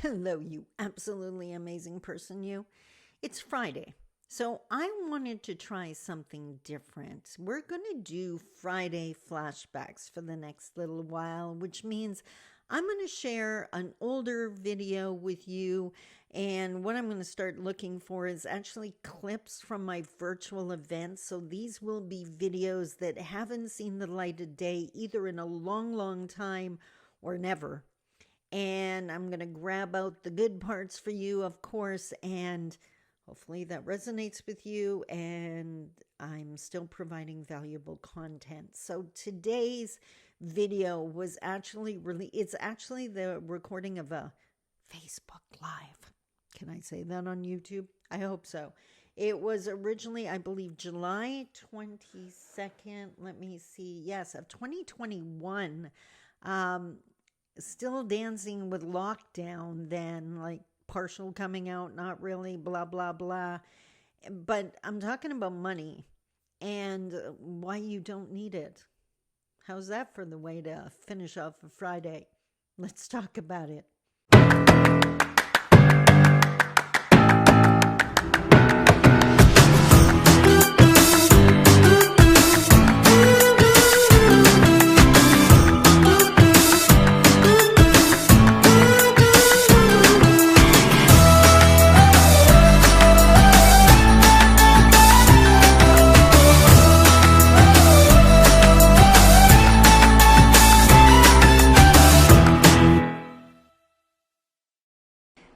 Hello, you absolutely amazing person, you. It's Friday, so I wanted to try something different. We're going to do Friday flashbacks for the next little while, which means I'm going to share an older video with you. And what I'm going to start looking for is actually clips from my virtual events. So these will be videos that haven't seen the light of day either in a long, long time or never, and I'm going to grab out the good parts for you, of course, and hopefully that resonates with you and I'm still providing valuable content. So today's video was actually it's actually the recording of a Facebook Live. Can I say that on YouTube? I hope so. It was originally, I believe, July 22nd. Let me see. Yes, of 2021. Still dancing with lockdown, then like partial coming out, not really, blah, blah, blah. But I'm talking about money and why you don't need it. How's that for the way to finish off a Friday? Let's talk about it.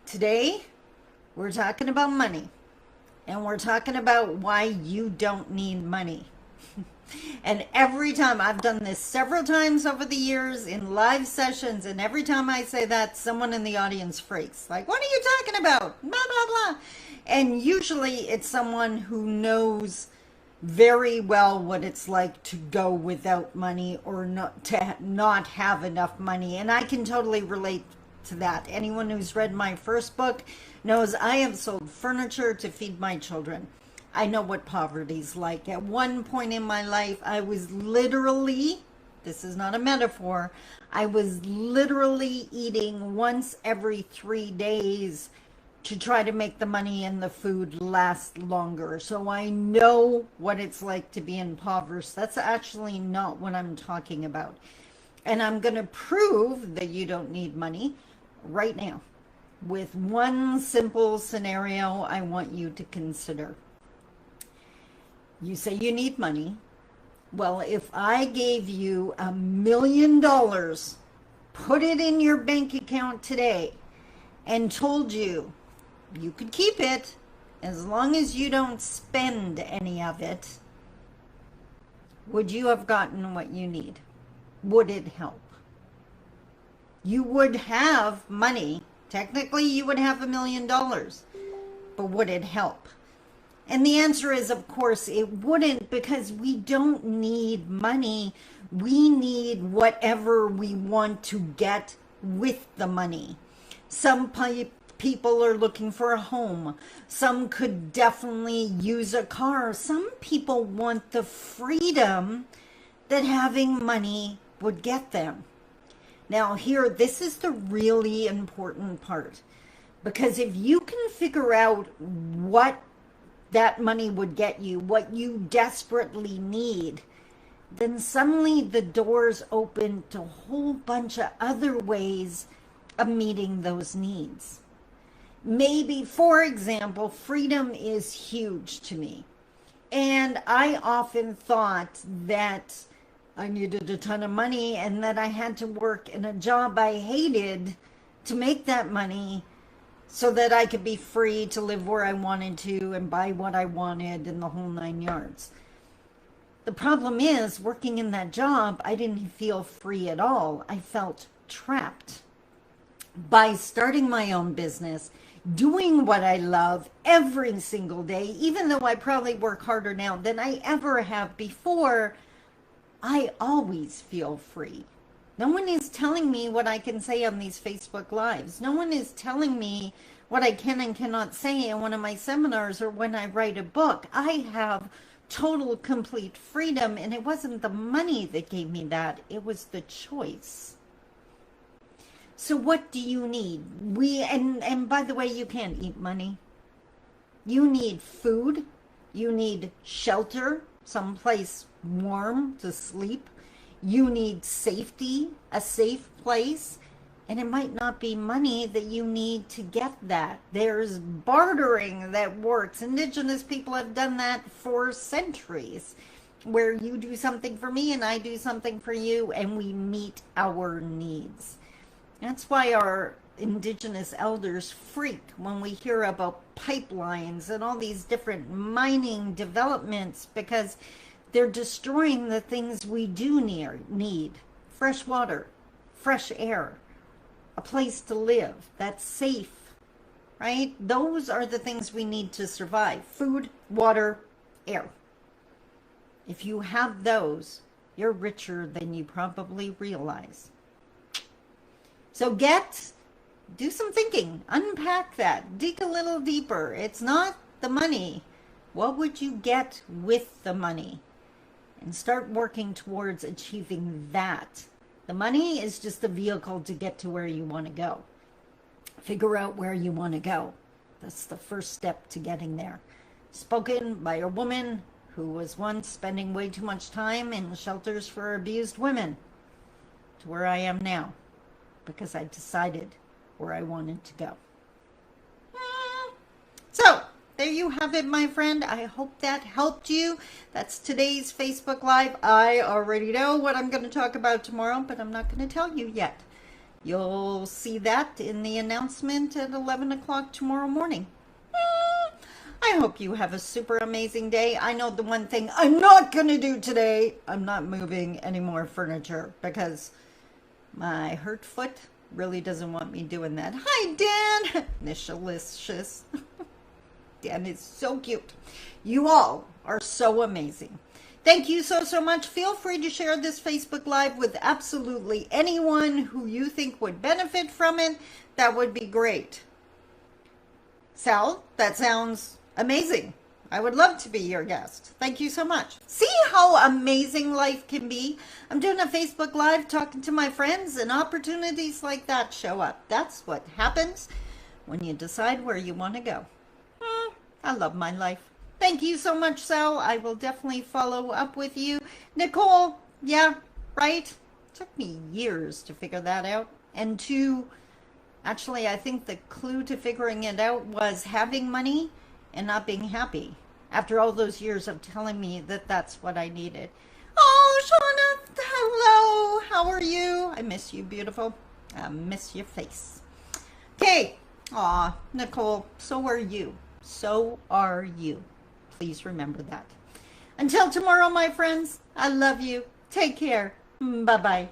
Today, we're talking about money, and we're talking about why you don't need money. And every time I've done this several times over the years in live sessions, and every time I say that, someone in the audience freaks. Like, what are you talking about? Blah, blah, blah. And usually it's someone who knows very well what it's like to go without money or not have enough money. And I can totally relate to that. Anyone who's read my first book knows I have sold furniture to feed my children. I know what poverty's like. At one point in my life, I was literally, this is not a metaphor, I was literally eating once every 3 days to try to make the money and the food last longer. So I know what it's like to be impoverished. That's actually not what I'm talking about. And I'm going to prove that you don't need money right now with one simple scenario I want you to consider. You say you need money. Well, if I gave you $1 million, put it in your bank account today, and told you you could keep it as long as you don't spend any of it, would you have gotten what you need? Would it help? You would have money. Technically, you would have $1 million, but would it help? And the answer is, of course, it wouldn't, because we don't need money. We need whatever we want to get with the money. Some people are looking for a home. Some could definitely use a car. Some people want the freedom that having money would get them. Now here, this is the really important part, because if you can figure out what that money would get you, what you desperately need, then suddenly the doors open to a whole bunch of other ways of meeting those needs. Maybe, for example, freedom is huge to me. And I often thought that I needed a ton of money and that I had to work in a job I hated to make that money so that I could be free to live where I wanted to and buy what I wanted and the whole 9 yards. The problem is, working in that job, I didn't feel free at all. I felt trapped. By starting my own business, doing what I love every single day, even though I probably work harder now than I ever have before, I always feel free. No one is telling me what I can say on these Facebook Lives. No one is telling me what I can and cannot say in one of my seminars or when I write a book. I have total, complete freedom, and it wasn't the money that gave me that. It was the choice. So what do you need? And by the way, you can't eat money. You need food. You need shelter, someplace warm to sleep. You need safety, a safe place. And it might not be money that you need to get that. There's bartering that works. Indigenous people have done that for centuries, where you do something for me and I do something for you, and we meet our needs. That's why our indigenous elders freak when we hear about pipelines and all these different mining developments, because they're destroying the things we do need. Fresh water, fresh air, a place to live that's safe, right? Those are the things we need to survive. Food, water, air. If you have those, you're richer than you probably realize. So do some thinking, unpack that, dig a little deeper. It's not the money. What would you get with the money? And start working towards achieving that. The money is just a vehicle to get to where you want to go. Figure out where you want to go. That's the first step to getting there. Spoken by a woman who was once spending way too much time in shelters for abused women, to where I am now, because I decided where I wanted to go. So, there you have it, my friend. I hope that helped you. That's today's Facebook Live. I already know what I'm going to talk about tomorrow, but I'm not going to tell you yet. You'll see that in the announcement at 11 o'clock tomorrow morning. I hope you have a super amazing day. I know the one thing I'm not going to do today, I'm not moving any more furniture, because my hurt foot really doesn't want me doing that. Hi, Dan. Nishalicious. Dan is so cute. You all are so amazing. Thank you so much. Feel free to share this Facebook Live with absolutely anyone who you think would benefit from it. That would be great. Sal, that sounds amazing. I would love to be your guest. Thank you so much. See how amazing life can be? I'm doing a Facebook Live talking to my friends, and opportunities like that show up. That's what happens when you decide where you want to go. I love my life. Thank you so much, Sal. I will definitely follow up with you. Nicole, yeah, right? Took me years to figure that out. And actually, I think the clue to figuring it out was having money and not being happy, after all those years of telling me that that's what I needed. Oh, Shauna, hello. How are you? I miss you, beautiful. I miss your face. Okay. Aw, Nicole, so are you. So are you. Please remember that. Until tomorrow, my friends, I love you. Take care. Bye-bye.